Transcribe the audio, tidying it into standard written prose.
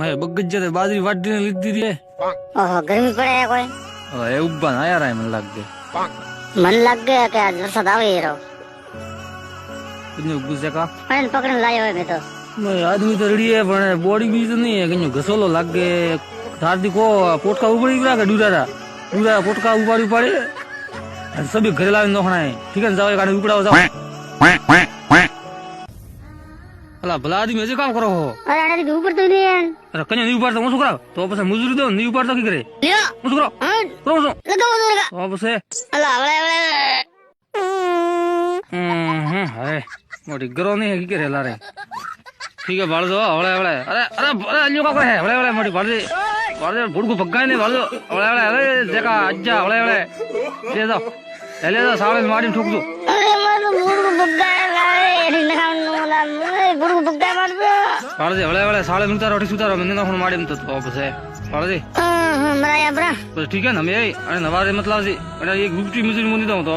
मैं बग्गज जते बाजरी वाटी ने लीधी दी है ओहो गर्मी पड़े है कोई ए उब्बा ना यार मन लग गए मन लग गया क्या वरसाद आवे हीरो किन्ने गुस्से का पण पकड़न लायो है मैं तो मैं आदमी तो रेडी है पण बॉडी भी तो नहीं है किन्ने घसोलो लग गए धारदी को पोटका उबड़ी गया का डूरा पोटका उबाड़ी पड़े सभी घरे लावे नोखना है ठीक है जाओ गाड़ी उपड़ाओ जाओ अला भला आदमी ऐसे काम करो हो अरे अरे के ऊपर तो नहीं है अरे कन्या नहीं ऊपर तो मुझे करो तो बस मजदूरी दो नहीं ऊपर तो की करे लियो मुझे करो करो लगाओ लगा तो बस अल्लाह अल्लाह है मोटी गरो नहीं है की करे ला रे ठीक है बाल दो हवले हवले अरे अरे अरे अन्यो का है हवले हवले मोटी बाल दे बुड़ को भगाए नहीं बाल दो हवले हवले अरे देखा अज्जा हवले हवले ले दो साले मारी ठोक दो अरे मार बुड़ को भगाए लाए रे लगाओ ना बुड़ को भगाए मार दो बाल दे हवले हवले साले नुता रोटी सुता मैंने ना फोन मारी तो बस है बाल दे मरा या ब्रा बस ठीक है ना मैं अरे नवारे मतलब जी अरे ये गुप्ती मुझे मुंदी दो तो